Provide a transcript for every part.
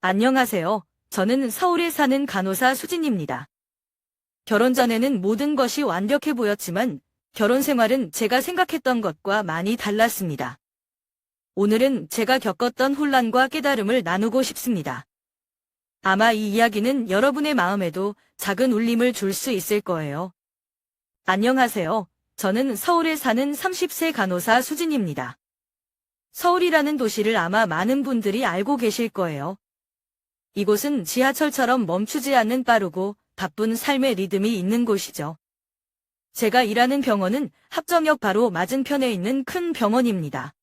안녕하세요. 저는 서울에 사는 간호사 수진입니다. 결혼 전에는 모든 것이 완벽해 보였지만 결혼 생활은 제가 생각했던 것과 많이 달랐습니다. 오늘은 제가 겪었던 혼란과 깨달음을 나누고 싶습니다. 아마 이 이야기는 여러분의 마음에도 작은 울림을 줄 수 있을 거예요. 안녕하세요. 저는 서울에 사는 30세 간호사 수진입니다. 서울이라는 도시를 아마 많은 분들이 알고 계실 거예요. 이곳은 지하철처럼 멈추지 않는 빠르고 바쁜 삶의 리듬이 있는 곳이죠. 제가 일하는 병원은 합정역 바로 맞은편에 있는 큰 병원입니다.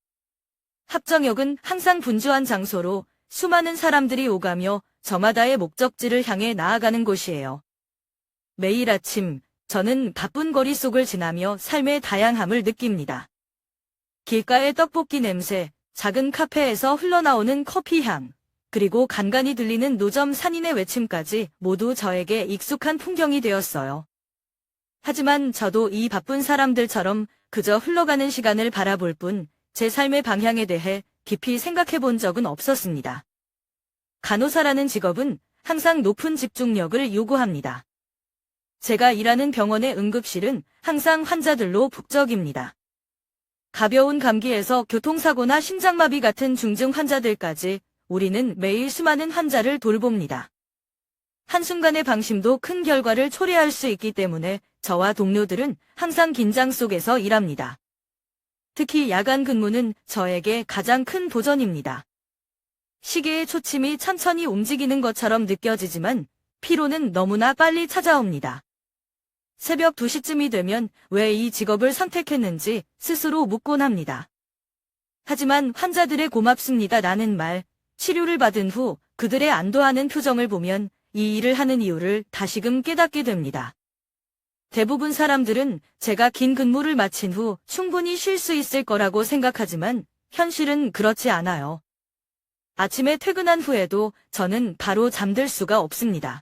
합정역은 항상 분주한 장소로 수많은 사람들이 오가며 저마다의 목적지를 향해 나아가는 곳이에요. 매일 아침, 저는 바쁜 거리 속을 지나며 삶의 다양함을 느낍니다. 길가의 떡볶이 냄새, 작은 카페에서 흘러나오는 커피 향, 그리고 간간이 들리는 노점 산인의 외침까지 모두 저에게 익숙한 풍경이 되었어요. 하지만 저도 이 바쁜 사람들처럼 그저 흘러가는 시간을 바라볼 뿐 제 삶의 방향에 대해 깊이 생각해 본 적은 없었습니다. 간호사라는 직업은 항상 높은 집중력을 요구합니다. 제가 일하는 병원의 응급실은 항상 환자들로 북적입니다. 가벼운 감기에서 교통사고나 심장마비 같은 중증 환자들까지 우리는 매일 수많은 환자를 돌봅니다. 한순간의 방심도 큰 결과를 초래할 수 있기 때문에 저와 동료들은 항상 긴장 속에서 일합니다. 특히 야간 근무는 저에게 가장 큰 도전입니다. 시계의 초침이 천천히 움직이는 것처럼 느껴지지만 피로는 너무나 빨리 찾아옵니다. 새벽 2시쯤이 되면 왜 이 직업을 선택했는지 스스로 묻곤 합니다. 하지만 환자들의 고맙습니다라는 말, 치료를 받은 후 그들의 안도하는 표정을 보면 이 일을 하는 이유를 다시금 깨닫게 됩니다. 대부분 사람들은 제가 긴 근무를 마친 후 충분히 쉴 수 있을 거라고 생각하지만 현실은 그렇지 않아요. 아침에 퇴근한 후에도 저는 바로 잠들 수가 없습니다.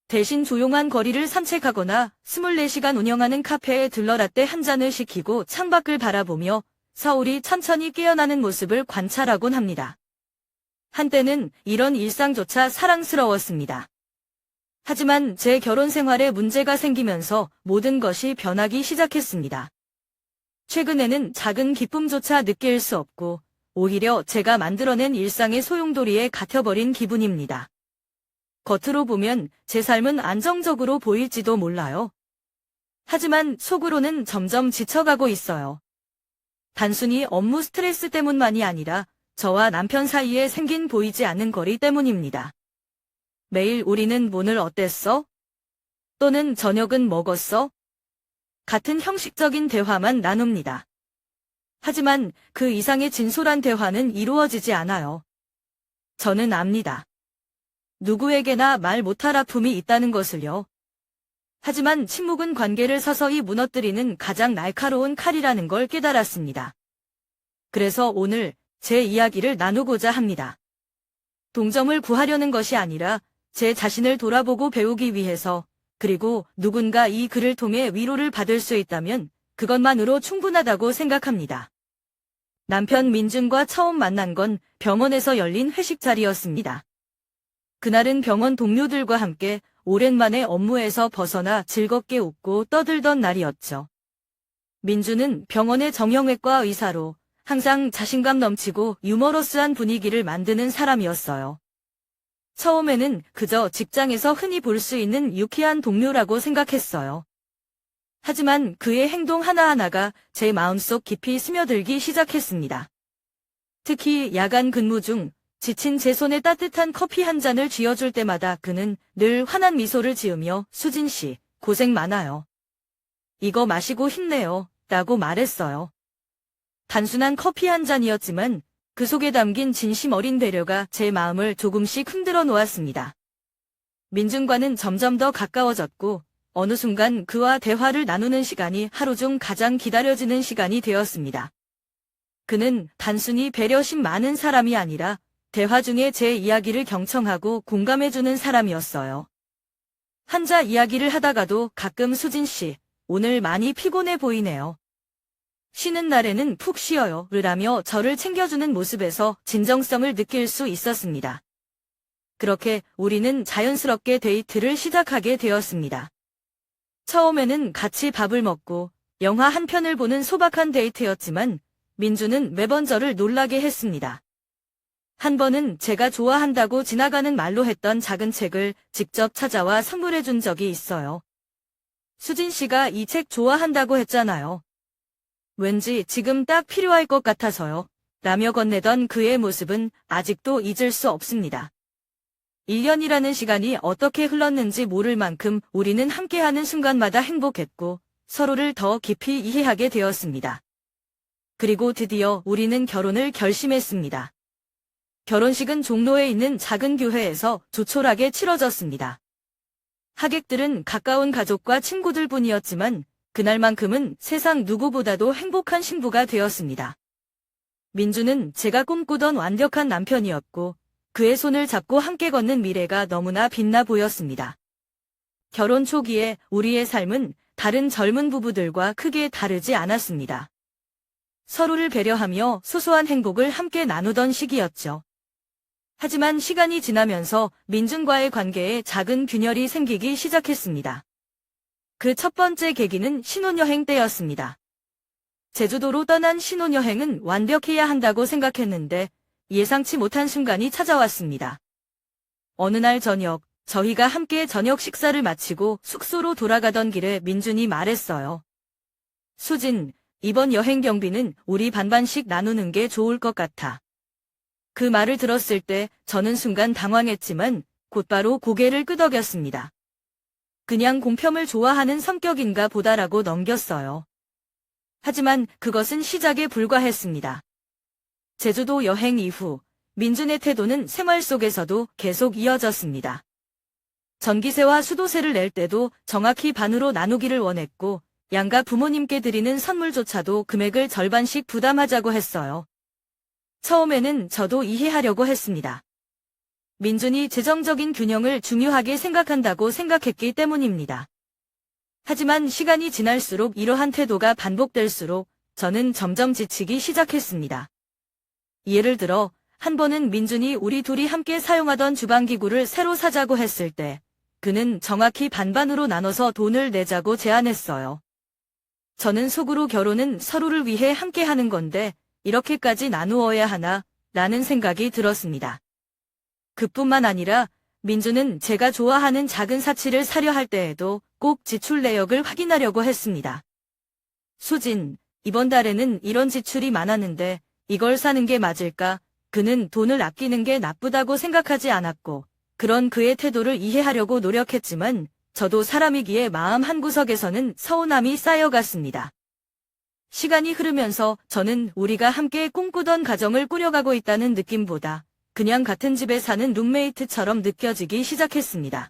대신 조용한 거리를 산책하거나 24시간 운영하는 카페에 들러 라떼 한 잔을 시키고 창밖을 바라보며 서울이 천천히 깨어나는 모습을 관찰하곤 합니다. 한때는 이런 일상조차 사랑스러웠습니다. 하지만 제 결혼 생활에 문제가 생기면서 모든 것이 변하기 시작했습니다. 최근에는 작은 기쁨조차 느낄 수 없고 오히려 제가 만들어낸 일상의 소용돌이에 갇혀버린 기분입니다. 겉으로 보면 제 삶은 안정적으로 보일지도 몰라요. 하지만 속으로는 점점 지쳐가고 있어요. 단순히 업무 스트레스 때문만이 아니라 저와 남편 사이에 생긴 보이지 않는 거리 때문입니다. 매일 우리는 오늘 어땠어? 또는 저녁은 먹었어? 같은 형식적인 대화만 나눕니다. 하지만 그 이상의 진솔한 대화는 이루어지지 않아요. 저는 압니다. 누구에게나 말 못할 아픔이 있다는 것을요. 하지만 침묵은 관계를 서서히 무너뜨리는 가장 날카로운 칼이라는 걸 깨달았습니다. 그래서 오늘 제 이야기를 나누고자 합니다. 동정을 구하려는 것이 아니라 제 자신을 돌아보고 배우기 위해서, 그리고 누군가 이 글을 통해 위로를 받을 수 있다면 그것만으로 충분하다고 생각합니다. 남편 민준과 처음 만난 건 병원에서 열린 회식 자리였습니다. 그날은 병원 동료들과 함께 오랜만에 업무에서 벗어나 즐겁게 웃고 떠들던 날이었죠. 민준은 병원의 정형외과 의사로 항상 자신감 넘치고 유머러스한 분위기를 만드는 사람이었어요. 처음에는 그저 직장에서 흔히 볼 수 있는 유쾌한 동료라고 생각했어요. 하지만 그의 행동 하나하나가 제 마음속 깊이 스며들기 시작했습니다. 특히 야간 근무 중 지친 제 손에 따뜻한 커피 한 잔을 쥐어줄 때마다 그는 늘 환한 미소를 지으며 수진 씨, 고생 많아요. 이거 마시고 힘내요. 라고 말했어요. 단순한 커피 한 잔이었지만 그 속에 담긴 진심 어린 배려가 제 마음을 조금씩 흔들어 놓았습니다. 민준과는 점점 더 가까워졌고 어느 순간 그와 대화를 나누는 시간이 하루 중 가장 기다려지는 시간이 되었습니다. 그는 단순히 배려심 많은 사람이 아니라 대화 중에 제 이야기를 경청하고 공감해주는 사람이었어요. 환자 이야기를 하다가도 가끔 수진 씨, 오늘 많이 피곤해 보이네요. 쉬는 날에는 푹 쉬어요. 를 하며 저를 챙겨주는 모습에서 진정성을 느낄 수 있었습니다. 그렇게 우리는 자연스럽게 데이트를 시작하게 되었습니다. 처음에는 같이 밥을 먹고 영화 한 편을 보는 소박한 데이트였지만 민주는 매번 저를 놀라게 했습니다. 한 번은 제가 좋아한다고 지나가는 말로 했던 작은 책을 직접 찾아와 선물해 준 적이 있어요. 수진 씨가 이 책 좋아한다고 했잖아요. 왠지 지금 딱 필요할 것 같아서요. 라며 건네던 그의 모습은 아직도 잊을 수 없습니다. 1년이라는 시간이 어떻게 흘렀는지 모를 만큼 우리는 함께하는 순간마다 행복했고 서로를 더 깊이 이해하게 되었습니다. 그리고 드디어 우리는 결혼을 결심했습니다. 결혼식은 종로에 있는 작은 교회에서 조촐하게 치러졌습니다. 하객들은 가까운 가족과 친구들 뿐이었지만 그날만큼은 세상 누구보다도 행복한 신부가 되었습니다. 민주는 제가 꿈꾸던 완벽한 남편이었고 그의 손을 잡고 함께 걷는 미래가 너무나 빛나 보였습니다. 결혼 초기에 우리의 삶은 다른 젊은 부부들과 크게 다르지 않았습니다. 서로를 배려하며 소소한 행복을 함께 나누던 시기였죠. 하지만 시간이 지나면서 민준과의 관계에 작은 균열이 생기기 시작했습니다. 그 첫 번째 계기는 신혼여행 때였습니다. 제주도로 떠난 신혼여행은 완벽해야 한다고 생각했는데 예상치 못한 순간이 찾아왔습니다. 어느 날 저녁, 저희가 함께 저녁 식사를 마치고 숙소로 돌아가던 길에 민준이 말했어요. 수진, 이번 여행 경비는 우리 반반씩 나누는 게 좋을 것 같아. 그 말을 들었을 때 저는 순간 당황했지만 곧바로 고개를 끄덕였습니다. 그냥 공평을 좋아하는 성격인가 보다라고 넘겼어요. 하지만 그것은 시작에 불과했습니다. 제주도 여행 이후 민준의 태도는 생활 속에서도 계속 이어졌습니다. 전기세와 수도세를 낼 때도 정확히 반으로 나누기를 원했고 양가 부모님께 드리는 선물조차도 금액을 절반씩 부담하자고 했어요. 처음에는 저도 이해하려고 했습니다. 민준이 재정적인 균형을 중요하게 생각한다고 생각했기 때문입니다. 하지만 시간이 지날수록 이러한 태도가 반복될수록 저는 점점 지치기 시작했습니다. 예를 들어 한 번은 민준이 우리 둘이 함께 사용하던 주방기구를 새로 사자고 했을 때 그는 정확히 반반으로 나눠서 돈을 내자고 제안했어요. 저는 속으로 결혼은 서로를 위해 함께 하는 건데 이렇게까지 나누어야 하나 라는 생각이 들었습니다. 그뿐만 아니라 민주는 제가 좋아하는 작은 사치를 사려 할 때에도 꼭 지출 내역을 확인하려고 했습니다. 수진, 이번 달에는 이런 지출이 많았는데 이걸 사는 게 맞을까? 그는 돈을 아끼는 게 나쁘다고 생각하지 않았고 그런 그의 태도를 이해하려고 노력했지만 저도 사람이기에 마음 한구석에서는 서운함이 쌓여갔습니다. 시간이 흐르면서 저는 우리가 함께 꿈꾸던 가정을 꾸려가고 있다는 느낌보다 그냥 같은 집에 사는 룸메이트처럼 느껴지기 시작했습니다.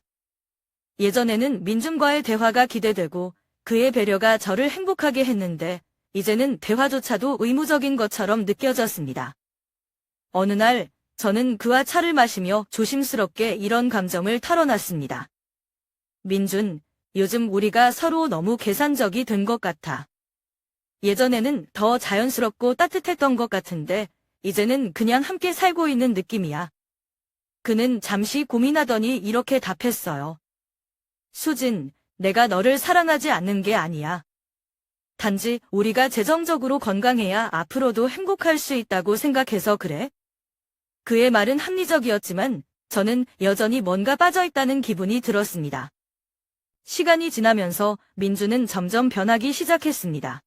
예전에는 민준과의 대화가 기대되고 그의 배려가 저를 행복하게 했는데 이제는 대화조차도 의무적인 것처럼 느껴졌습니다. 어느 날 저는 그와 차를 마시며 조심스럽게 이런 감정을 털어놨습니다. 민준, 요즘 우리가 서로 너무 계산적이 된 것 같아. 예전에는 더 자연스럽고 따뜻했던 것 같은데 이제는 그냥 함께 살고 있는 느낌이야. 그는 잠시 고민하더니 이렇게 답했어요. 수진, 내가 너를 사랑하지 않는 게 아니야. 단지 우리가 재정적으로 건강해야 앞으로도 행복할 수 있다고 생각해서 그래. 그의 말은 합리적이었지만 저는 여전히 뭔가 빠져있다는 기분이 들었습니다. 시간이 지나면서 민주는 점점 변하기 시작했습니다.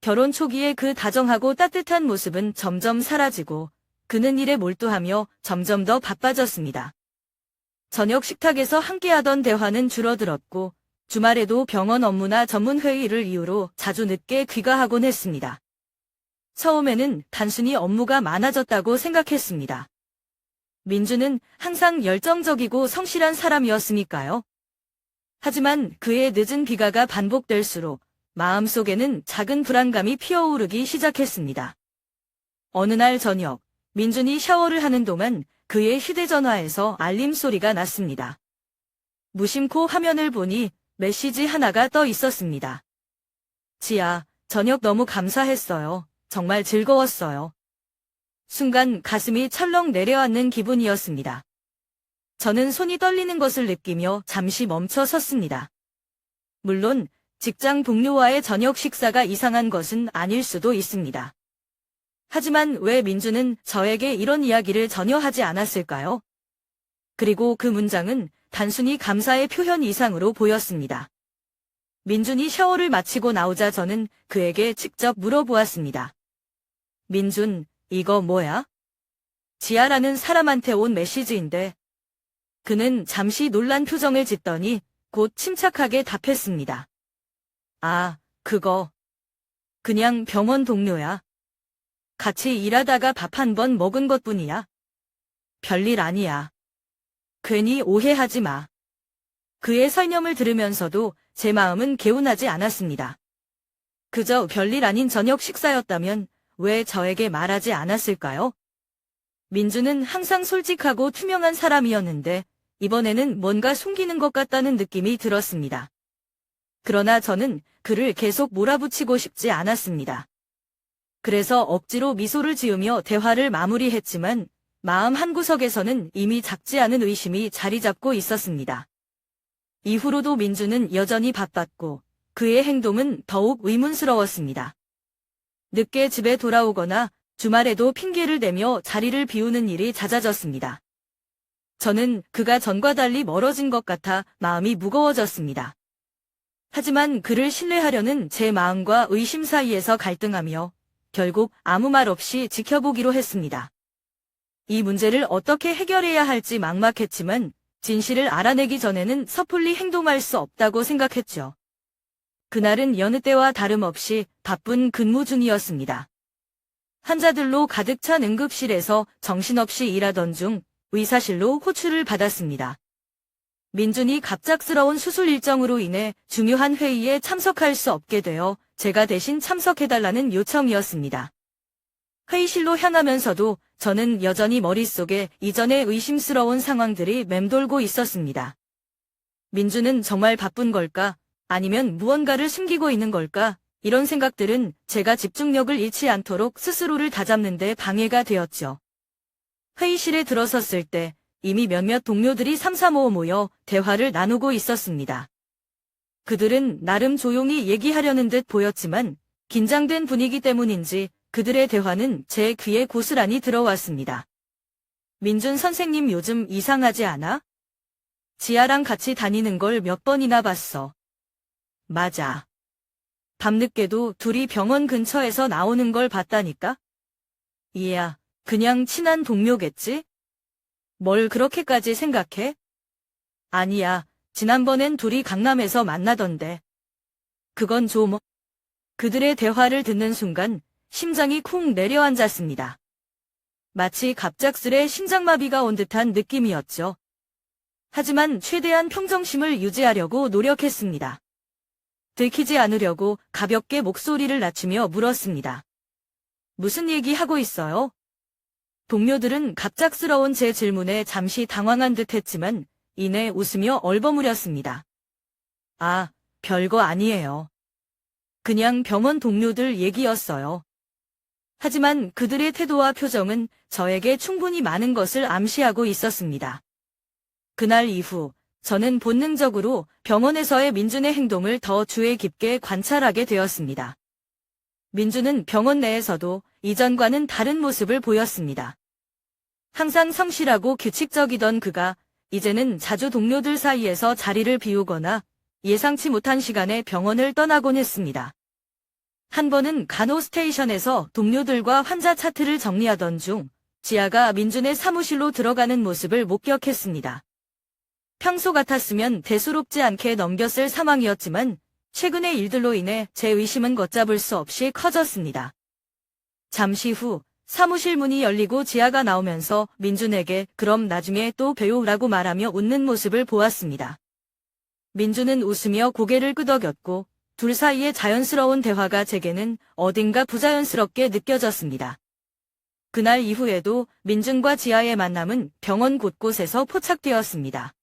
결혼 초기에 그 다정하고 따뜻한 모습은 점점 사라지고 그는 일에 몰두하며 점점 더 바빠졌습니다. 저녁 식탁에서 함께하던 대화는 줄어들었고 주말에도 병원 업무나 전문 회의를 이유로 자주 늦게 귀가하곤 했습니다. 처음에는 단순히 업무가 많아졌다고 생각했습니다. 민주는 항상 열정적이고 성실한 사람이었으니까요. 하지만 그의 늦은 귀가가 반복될수록 마음속에는 작은 불안감이 피어오르기 시작했습니다. 어느 날 저녁, 민준이 샤워를 하는 동안 그의 휴대전화에서 알림 소리가 났습니다. 무심코 화면을 보니 메시지 하나가 떠 있었습니다. 지아, 저녁 너무 감사했어요. 정말 즐거웠어요. 순간 가슴이 철렁 내려앉는 기분이었습니다. 저는 손이 떨리는 것을 느끼며 잠시 멈춰 섰습니다. 물론 직장 동료와의 저녁 식사가 이상한 것은 아닐 수도 있습니다. 하지만 왜 민주는 저에게 이런 이야기를 전혀 하지 않았을까요? 그리고 그 문장은 단순히 감사의 표현 이상으로 보였습니다. 민준이 샤워를 마치고 나오자 저는 그에게 직접 물어보았습니다. 민준, 이거 뭐야? 지아라는 사람한테 온 메시지인데. 그는 잠시 놀란 표정을 짓더니 곧 침착하게 답했습니다. 아, 그거. 그냥 병원 동료야. 같이 일하다가 밥 한 번 먹은 것뿐이야. 별일 아니야. 괜히 오해하지 마. 그의 설명을 들으면서도 제 마음은 개운하지 않았습니다. 그저 별일 아닌 저녁 식사였다면 왜 저에게 말하지 않았을까요? 민주는 항상 솔직하고 투명한 사람이었는데 이번에는 뭔가 숨기는 것 같다는 느낌이 들었습니다. 그러나 저는 그를 계속 몰아붙이고 싶지 않았습니다. 그래서 억지로 미소를 지으며 대화를 마무리했지만 마음 한구석에서는 이미 작지 않은 의심이 자리 잡고 있었습니다. 이후로도 민주는 여전히 바빴고 그의 행동은 더욱 의문스러웠습니다. 늦게 집에 돌아오거나 주말에도 핑계를 대며 자리를 비우는 일이 잦아졌습니다. 저는 그가 전과 달리 멀어진 것 같아 마음이 무거워졌습니다. 하지만 그를 신뢰하려는 제 마음과 의심 사이에서 갈등하며 결국 아무 말 없이 지켜보기로 했습니다. 이 문제를 어떻게 해결해야 할지 막막했지만 진실을 알아내기 전에는 섣불리 행동할 수 없다고 생각했죠. 그날은 여느 때와 다름없이 바쁜 근무 중이었습니다. 환자들로 가득 찬 응급실에서 정신없이 일하던 중 의사실로 호출을 받았습니다. 민준이 갑작스러운 수술 일정으로 인해 중요한 회의에 참석할 수 없게 되어 제가 대신 참석해달라는 요청이었습니다. 회의실로 향하면서도 저는 여전히 머릿속에 이전의 의심스러운 상황들이 맴돌고 있었습니다. 민준은 정말 바쁜 걸까? 아니면 무언가를 숨기고 있는 걸까? 이런 생각들은 제가 집중력을 잃지 않도록 스스로를 다잡는 데 방해가 되었죠. 회의실에 들어섰을 때 이미 몇몇 동료들이 삼삼오오 모여 대화를 나누고 있었습니다. 그들은 나름 조용히 얘기하려는 듯 보였지만 긴장된 분위기 때문인지 그들의 대화는 제 귀에 고스란히 들어왔습니다. 민준 선생님 요즘 이상하지 않아? 지아랑 같이 다니는 걸 몇 번이나 봤어. 맞아. 밤늦게도 둘이 병원 근처에서 나오는 걸 봤다니까? 이야, 그냥 친한 동료겠지? 뭘 그렇게까지 생각해? 아니야, 지난번엔 둘이 강남에서 만나던데. 그건 좀... 그들의 대화를 듣는 순간 심장이 쿵 내려앉았습니다. 마치 갑작스레 심장마비가 온 듯한 느낌이었죠. 하지만 최대한 평정심을 유지하려고 노력했습니다. 들키지 않으려고 가볍게 목소리를 낮추며 물었습니다. 무슨 얘기하고 있어요? 동료들은 갑작스러운 제 질문에 잠시 당황한 듯 했지만 이내 웃으며 얼버무렸습니다. 아, 별거 아니에요. 그냥 병원 동료들 얘기였어요. 하지만 그들의 태도와 표정은 저에게 충분히 많은 것을 암시하고 있었습니다. 그날 이후 저는 본능적으로 병원에서의 민준의 행동을 더 주의 깊게 관찰하게 되었습니다. 민준은 병원 내에서도 이전과는 다른 모습을 보였습니다. 항상 성실하고 규칙적이던 그가 이제는 자주 동료들 사이에서 자리를 비우거나 예상치 못한 시간에 병원을 떠나곤 했습니다. 한 번은 간호 스테이션에서 동료들과 환자 차트를 정리하던 중 지아가 민준의 사무실로 들어가는 모습을 목격했습니다. 평소 같았으면 대수롭지 않게 넘겼을 상황이었지만 최근의 일들로 인해 제 의심은 걷잡을 수 없이 커졌습니다. 잠시 후 사무실 문이 열리고 지아가 나오면서 민준에게 그럼 나중에 또 봬요라고 말하며 웃는 모습을 보았습니다. 민준은 웃으며 고개를 끄덕였고 둘 사이의 자연스러운 대화가 제게는 어딘가 부자연스럽게 느껴졌습니다. 그날 이후에도 민준과 지아의 만남은 병원 곳곳에서 포착되었습니다.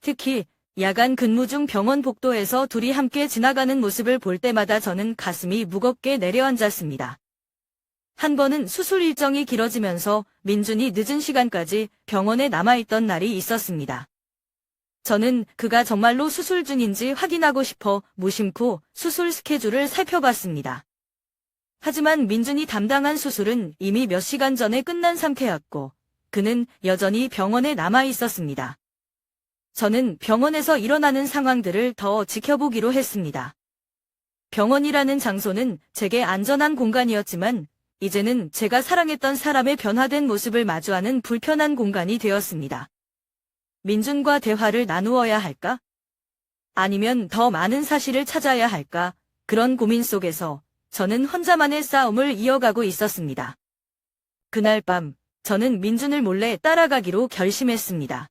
특히 야간 근무 중 병원 복도에서 둘이 함께 지나가는 모습을 볼 때마다 저는 가슴이 무겁게 내려앉았습니다. 한 번은 수술 일정이 길어지면서 민준이 늦은 시간까지 병원에 남아있던 날이 있었습니다. 저는 그가 정말로 수술 중인지 확인하고 싶어 무심코 수술 스케줄을 살펴봤습니다. 하지만 민준이 담당한 수술은 이미 몇 시간 전에 끝난 상태였고 그는 여전히 병원에 남아 있었습니다. 저는 병원에서 일어나는 상황들을 더 지켜보기로 했습니다. 병원이라는 장소는 제게 안전한 공간이었지만 이제는 제가 사랑했던 사람의 변화된 모습을 마주하는 불편한 공간이 되었습니다. 민준과 대화를 나누어야 할까? 아니면 더 많은 사실을 찾아야 할까? 그런 고민 속에서 저는 혼자만의 싸움을 이어가고 있었습니다. 그날 밤, 저는 민준을 몰래 따라가기로 결심했습니다.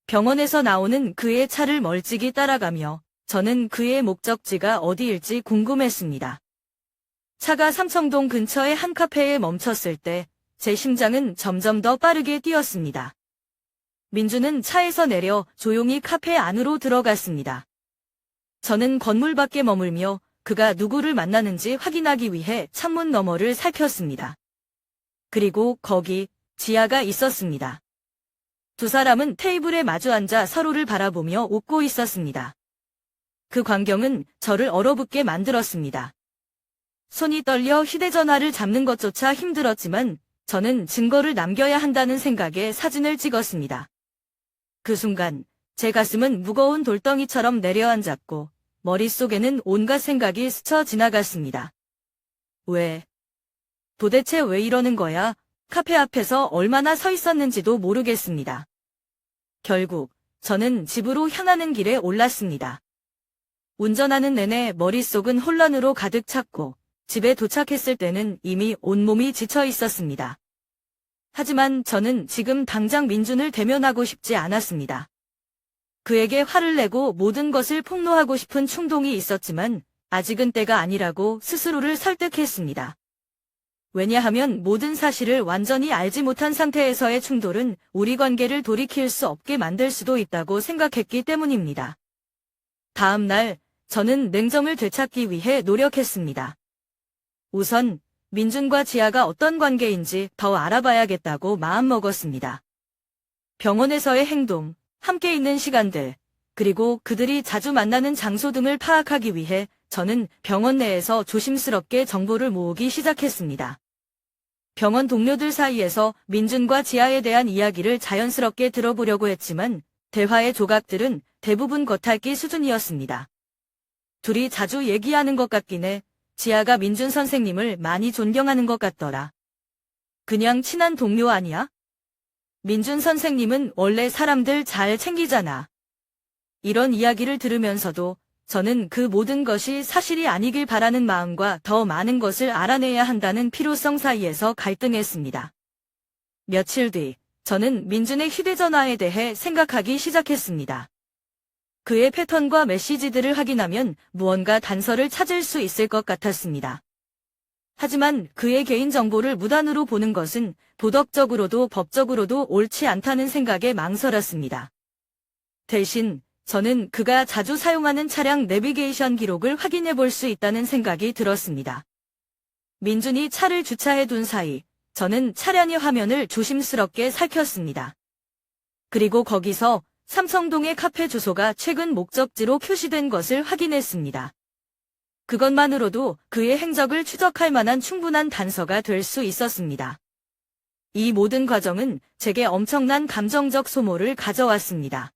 병원에서 나오는 그의 차를 멀찍이 따라가며 저는 그의 목적지가 어디일지 궁금했습니다. 차가 삼청동 근처의 한 카페에 멈췄을 때 제 심장은 점점 더 빠르게 뛰었습니다. 민준은 차에서 내려 조용히 카페 안으로 들어갔습니다. 저는 건물 밖에 머물며 그가 누구를 만나는지 확인하기 위해 창문 너머를 살폈습니다. 그리고 거기 지아가 있었습니다. 두 사람은 테이블에 마주 앉아 서로를 바라보며 웃고 있었습니다. 그 광경은 저를 얼어붙게 만들었습니다. 손이 떨려 휴대전화를 잡는 것조차 힘들었지만 저는 증거를 남겨야 한다는 생각에 사진을 찍었습니다. 그 순간 제 가슴은 무거운 돌덩이처럼 내려앉았고 머릿속에는 온갖 생각이 스쳐 지나갔습니다. 도대체 왜 이러는 거야? 카페 앞에서 얼마나 서 있었는지도 모르겠습니다. 결국 저는 집으로 향하는 길에 올랐습니다. 운전하는 내내 머릿속은 혼란으로 가득 찼고 집에 도착했을 때는 이미 온몸이 지쳐 있었습니다. 하지만 저는 지금 당장 민준을 대면하고 싶지 않았습니다. 그에게 화를 내고 모든 것을 폭로하고 싶은 충동이 있었지만 아직은 때가 아니라고 스스로를 설득했습니다. 왜냐하면 모든 사실을 완전히 알지 못한 상태에서의 충돌은 우리 관계를 돌이킬 수 없게 만들 수도 있다고 생각했기 때문입니다. 다음 날 저는 냉정을 되찾기 위해 노력했습니다. 우선 민준과 지아가 어떤 관계인지 더 알아봐야겠다고 마음먹었습니다. 병원에서의 행동, 함께 있는 시간들, 그리고 그들이 자주 만나는 장소 등을 파악하기 위해 저는 병원 내에서 조심스럽게 정보를 모으기 시작했습니다. 병원 동료들 사이에서 민준과 지아에 대한 이야기를 자연스럽게 들어보려고 했지만 대화의 조각들은 대부분 겉핥기 수준이었습니다. 둘이 자주 얘기하는 것 같긴 해. 지아가 민준 선생님을 많이 존경하는 것 같더라. 그냥 친한 동료 아니야? 민준 선생님은 원래 사람들 잘 챙기잖아. 이런 이야기를 들으면서도 저는 그 모든 것이 사실이 아니길 바라는 마음과 더 많은 것을 알아내야 한다는 필요성 사이에서 갈등했습니다. 며칠 뒤, 저는 민준의 휴대전화에 대해 생각하기 시작했습니다. 그의 패턴과 메시지들을 확인하면 무언가 단서를 찾을 수 있을 것 같았습니다. 하지만 그의 개인정보를 무단으로 보는 것은 도덕적으로도 법적으로도 옳지 않다는 생각에 망설였습니다. 대신 저는 그가 자주 사용하는 차량 내비게이션 기록을 확인해 볼 수 있다는 생각이 들었습니다. 민준이 차를 주차해 둔 사이 저는 차량의 화면을 조심스럽게 살폈습니다. 그리고 거기서 삼성동의 카페 주소가 최근 목적지로 표시된 것을 확인했습니다. 그것만으로도 그의 행적을 추적할 만한 충분한 단서가 될 수 있었습니다. 이 모든 과정은 제게 엄청난 감정적 소모를 가져왔습니다.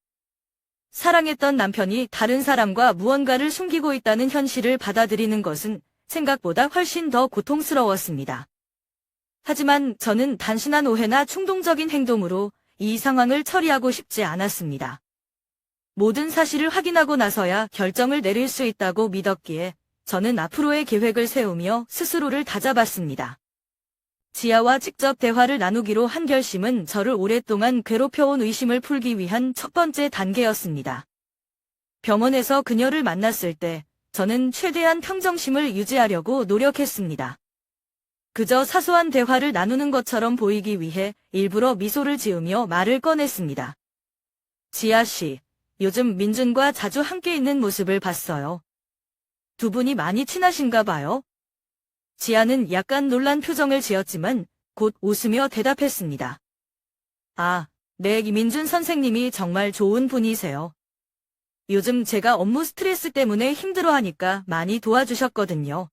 사랑했던 남편이 다른 사람과 무언가를 숨기고 있다는 현실을 받아들이는 것은 생각보다 훨씬 더 고통스러웠습니다. 하지만 저는 단순한 오해나 충동적인 행동으로 이 상황을 처리하고 싶지 않았습니다. 모든 사실을 확인하고 나서야 결정을 내릴 수 있다고 믿었기에 저는 앞으로의 계획을 세우며 스스로를 다잡았습니다. 지아와 직접 대화를 나누기로 한 결심은 저를 오랫동안 괴롭혀온 의심을 풀기 위한 첫 번째 단계였습니다. 병원에서 그녀를 만났을 때 저는 최대한 평정심을 유지하려고 노력했습니다. 그저 사소한 대화를 나누는 것처럼 보이기 위해 일부러 미소를 지으며 말을 꺼냈습니다. 지아 씨, 요즘 민준과 자주 함께 있는 모습을 봤어요. 두 분이 많이 친하신가 봐요. 지아는 약간 놀란 표정을 지었지만 곧 웃으며 대답했습니다. 아, 네, 김민준 선생님이 정말 좋은 분이세요. 요즘 제가 업무 스트레스 때문에 힘들어하니까 많이 도와주셨거든요.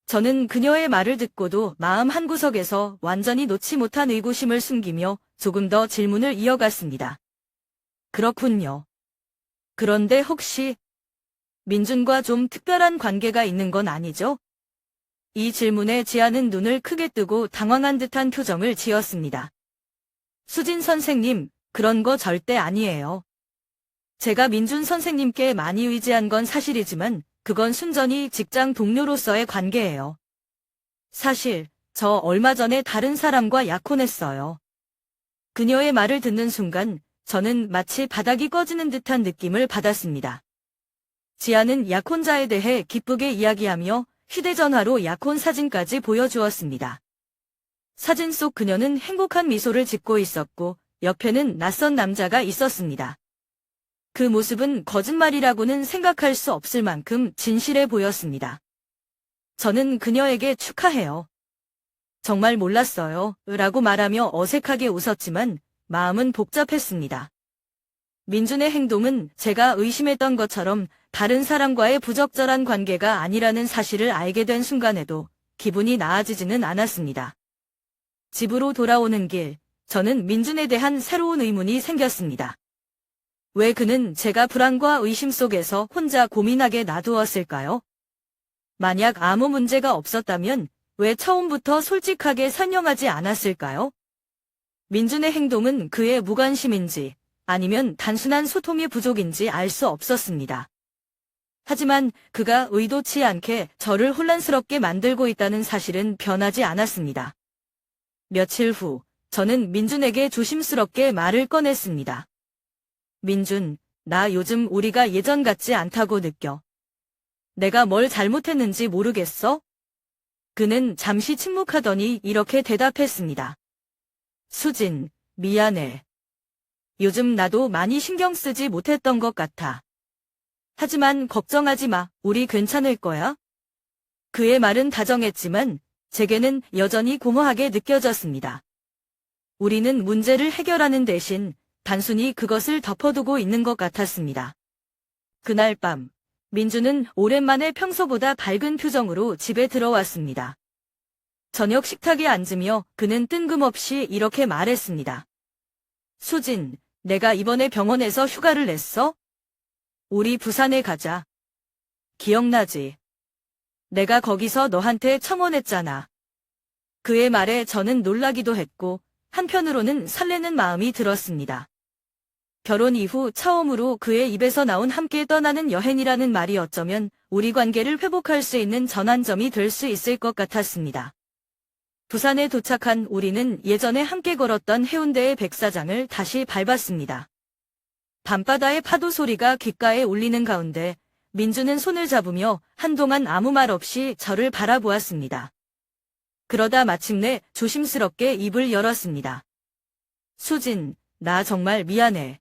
저는 그녀의 말을 듣고도 마음 한구석에서 완전히 놓지 못한 의구심을 숨기며 조금 더 질문을 이어갔습니다. 그렇군요. 그런데 혹시 민준과 좀 특별한 관계가 있는 건 아니죠? 이 질문에 지아는 눈을 크게 뜨고 당황한 듯한 표정을 지었습니다. 수진 선생님, 그런 거 절대 아니에요. 제가 민준 선생님께 많이 의지한 건 사실이지만 그건 순전히 직장 동료로서의 관계예요. 사실 저 얼마 전에 다른 사람과 약혼했어요. 그녀의 말을 듣는 순간 저는 마치 바닥이 꺼지는 듯한 느낌을 받았습니다. 지아는 약혼자에 대해 기쁘게 이야기하며 휴대전화로 약혼 사진까지 보여주었습니다. 사진 속 그녀는 행복한 미소를 짓고 있었고 옆에는 낯선 남자가 있었습니다. 그 모습은 거짓말이라고는 생각할 수 없을 만큼 진실해 보였습니다. 저는 그녀에게 축하해요. 정말 몰랐어요. 라고 말하며 어색하게 웃었지만 마음은 복잡했습니다. 민준의 행동은 제가 의심했던 것처럼 다른 사람과의 부적절한 관계가 아니라는 사실을 알게 된 순간에도 기분이 나아지지는 않았습니다. 집으로 돌아오는 길, 저는 민준에 대한 새로운 의문이 생겼습니다. 왜 그는 제가 불안과 의심 속에서 혼자 고민하게 놔두었을까요? 만약 아무 문제가 없었다면 왜 처음부터 솔직하게 설명하지 않았을까요? 민준의 행동은 그의 무관심인지 아니면 단순한 소통의 부족인지 알 수 없었습니다. 하지만 그가 의도치 않게 저를 혼란스럽게 만들고 있다는 사실은 변하지 않았습니다. 며칠 후, 저는 민준에게 조심스럽게 말을 꺼냈습니다. 민준, 나 요즘 우리가 예전 같지 않다고 느껴. 내가 뭘 잘못했는지 모르겠어? 그는 잠시 침묵하더니 이렇게 대답했습니다. 수진, 미안해. 요즘 나도 많이 신경 쓰지 못했던 것 같아. 하지만 걱정하지 마, 우리 괜찮을 거야. 그의 말은 다정했지만 제게는 여전히 공허하게 느껴졌습니다. 우리는 문제를 해결하는 대신 단순히 그것을 덮어두고 있는 것 같았습니다. 그날 밤, 민주는 오랜만에 평소보다 밝은 표정으로 집에 들어왔습니다. 저녁 식탁에 앉으며 그는 뜬금없이 이렇게 말했습니다. 수진, 내가 이번에 병원에서 휴가를 냈어? 우리 부산에 가자. 기억나지? 내가 거기서 너한테 청혼했잖아. 그의 말에 저는 놀라기도 했고 한편으로는 설레는 마음이 들었습니다. 결혼 이후 처음으로 그의 입에서 나온 함께 떠나는 여행이라는 말이 어쩌면 우리 관계를 회복할 수 있는 전환점이 될 수 있을 것 같았습니다. 부산에 도착한 우리는 예전에 함께 걸었던 해운대의 백사장을 다시 밟았습니다. 밤바다의 파도 소리가 귓가에 울리는 가운데 민주는 손을 잡으며 한동안 아무 말 없이 저를 바라보았습니다. 그러다 마침내 조심스럽게 입을 열었습니다. 수진, 나 정말 미안해.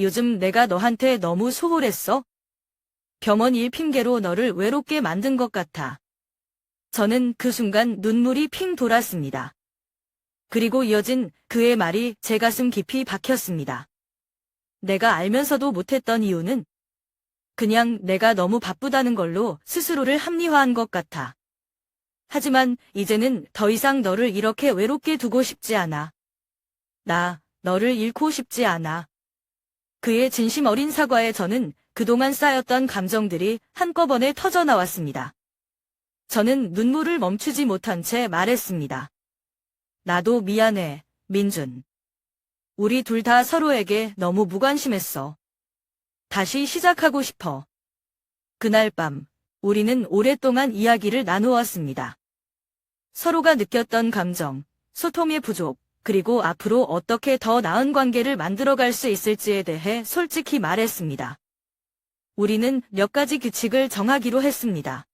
요즘 내가 너한테 너무 소홀했어? 병원 일 핑계로 너를 외롭게 만든 것 같아. 저는 그 순간 눈물이 핑 돌았습니다. 그리고 이어진 그의 말이 제 가슴 깊이 박혔습니다. 내가 알면서도 못했던 이유는 그냥 내가 너무 바쁘다는 걸로 스스로를 합리화한 것 같아. 하지만 이제는 더 이상 너를 이렇게 외롭게 두고 싶지 않아. 나 너를 잃고 싶지 않아. 그의 진심 어린 사과에 저는 그동안 쌓였던 감정들이 한꺼번에 터져 나왔습니다. 저는 눈물을 멈추지 못한 채 말했습니다. 나도 미안해, 민준. 우리 둘 다 서로에게 너무 무관심했어. 다시 시작하고 싶어. 그날 밤, 우리는 오랫동안 이야기를 나누었습니다. 서로가 느꼈던 감정, 소통의 부족, 그리고 앞으로 어떻게 더 나은 관계를 만들어갈 수 있을지에 대해 솔직히 말했습니다. 우리는 몇 가지 규칙을 정하기로 했습니다.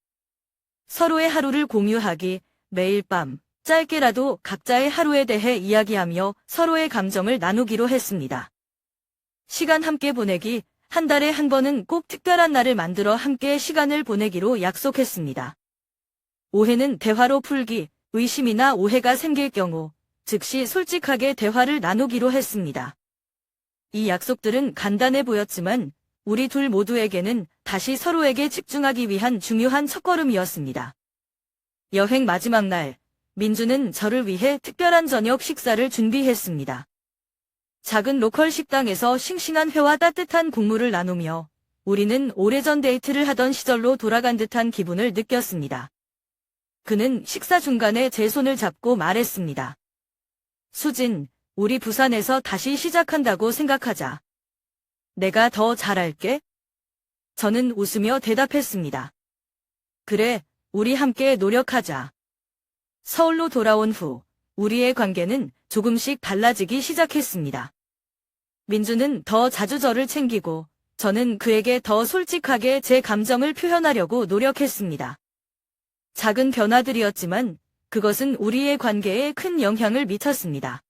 서로의 하루를 공유하기, 매일 밤, 짧게라도 각자의 하루에 대해 이야기하며 서로의 감정을 나누기로 했습니다. 시간 함께 보내기, 한 달에 한 번은 꼭 특별한 날을 만들어 함께 시간을 보내기로 약속했습니다. 오해는 대화로 풀기, 의심이나 오해가 생길 경우 즉시 솔직하게 대화를 나누기로 했습니다. 이 약속들은 간단해 보였지만 우리 둘 모두에게는 다시 서로에게 집중하기 위한 중요한 첫걸음이었습니다. 여행 마지막 날, 민주는 저를 위해 특별한 저녁 식사를 준비했습니다. 작은 로컬 식당에서 싱싱한 회와 따뜻한 국물을 나누며 우리는 오래전 데이트를 하던 시절로 돌아간 듯한 기분을 느꼈습니다. 그는 식사 중간에 제 손을 잡고 말했습니다. 수진, 우리 부산에서 다시 시작한다고 생각하자. 내가 더 잘할게. 저는 웃으며 대답했습니다. 그래, 우리 함께 노력하자. 서울로 돌아온 후 우리의 관계는 조금씩 달라지기 시작했습니다. 민주는 더 자주 저를 챙기고 저는 그에게 더 솔직하게 제 감정을 표현하려고 노력했습니다. 작은 변화들이었지만 그것은 우리의 관계에 큰 영향을 미쳤습니다.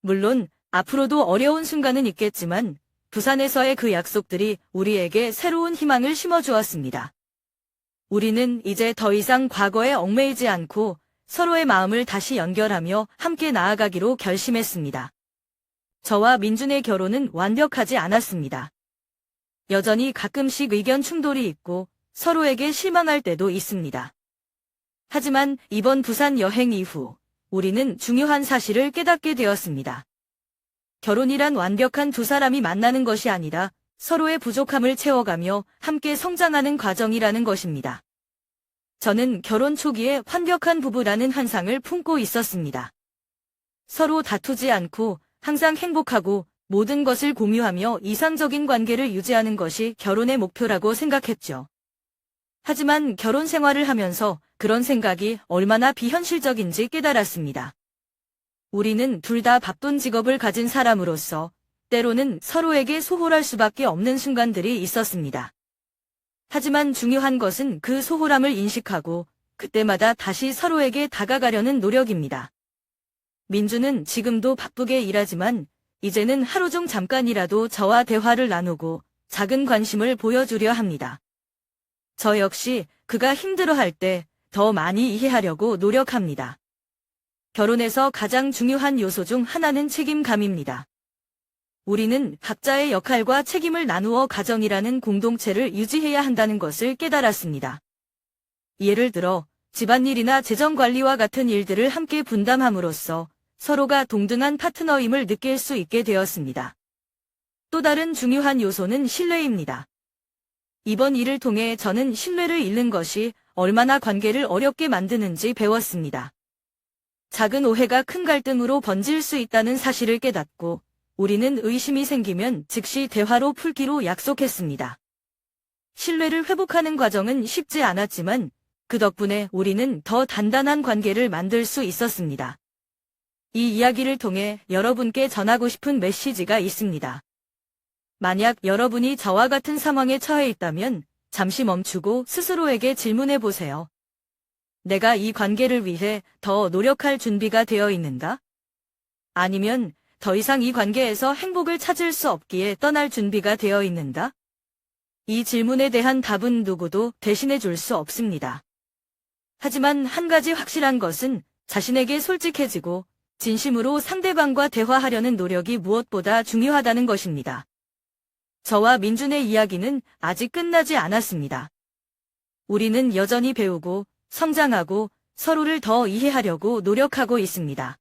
물론 앞으로도 어려운 순간은 있겠지만 부산에서의 그 약속들이 우리에게 새로운 희망을 심어주었습니다. 우리는 이제 더 이상 과거에 얽매이지 않고 서로의 마음을 다시 연결하며 함께 나아가기로 결심했습니다. 저와 민준의 결혼은 완벽하지 않았습니다. 여전히 가끔씩 의견 충돌이 있고 서로에게 실망할 때도 있습니다. 하지만 이번 부산 여행 이후 우리는 중요한 사실을 깨닫게 되었습니다. 결혼이란 완벽한 두 사람이 만나는 것이 아니라 서로의 부족함을 채워가며 함께 성장하는 과정이라는 것입니다. 저는 결혼 초기에 완벽한 부부라는 환상을 품고 있었습니다. 서로 다투지 않고 항상 행복하고 모든 것을 공유하며 이상적인 관계를 유지하는 것이 결혼의 목표라고 생각했죠. 하지만 결혼 생활을 하면서 그런 생각이 얼마나 비현실적인지 깨달았습니다. 우리는 둘 다 바쁜 직업을 가진 사람으로서 때로는 서로에게 소홀할 수밖에 없는 순간들이 있었습니다. 하지만 중요한 것은 그 소홀함을 인식하고 그때마다 다시 서로에게 다가가려는 노력입니다. 민주는 지금도 바쁘게 일하지만 이제는 하루 중 잠깐이라도 저와 대화를 나누고 작은 관심을 보여주려 합니다. 저 역시 그가 힘들어할 때 더 많이 이해하려고 노력합니다. 결혼에서 가장 중요한 요소 중 하나는 책임감입니다. 우리는 각자의 역할과 책임을 나누어 가정이라는 공동체를 유지해야 한다는 것을 깨달았습니다. 예를 들어 집안일이나 재정관리와 같은 일들을 함께 분담함으로써 서로가 동등한 파트너임을 느낄 수 있게 되었습니다. 또 다른 중요한 요소는 신뢰입니다. 이번 일을 통해 저는 신뢰를 잃는 것이 얼마나 관계를 어렵게 만드는지 배웠습니다. 작은 오해가 큰 갈등으로 번질 수 있다는 사실을 깨닫고 우리는 의심이 생기면 즉시 대화로 풀기로 약속했습니다. 신뢰를 회복하는 과정은 쉽지 않았지만 그 덕분에 우리는 더 단단한 관계를 만들 수 있었습니다. 이 이야기를 통해 여러분께 전하고 싶은 메시지가 있습니다. 만약 여러분이 저와 같은 상황에 처해 있다면 잠시 멈추고 스스로에게 질문해 보세요. 내가 이 관계를 위해 더 노력할 준비가 되어 있는가? 아니면 더 이상 이 관계에서 행복을 찾을 수 없기에 떠날 준비가 되어 있는가? 이 질문에 대한 답은 누구도 대신해 줄 수 없습니다. 하지만 한 가지 확실한 것은 자신에게 솔직해지고 진심으로 상대방과 대화하려는 노력이 무엇보다 중요하다는 것입니다. 저와 민준의 이야기는 아직 끝나지 않았습니다. 우리는 여전히 배우고 성장하고 서로를 더 이해하려고 노력하고 있습니다.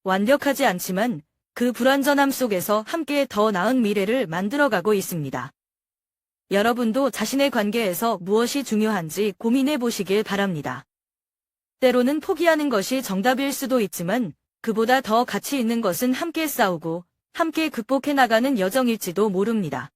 완벽하지 않지만 그 불완전함 속에서 함께 더 나은 미래를 만들어가고 있습니다. 여러분도 자신의 관계에서 무엇이 중요한지 고민해 보시길 바랍니다. 때로는 포기하는 것이 정답일 수도 있지만 그보다 더 가치 있는 것은 함께 싸우고 함께 극복해 나가는 여정일지도 모릅니다.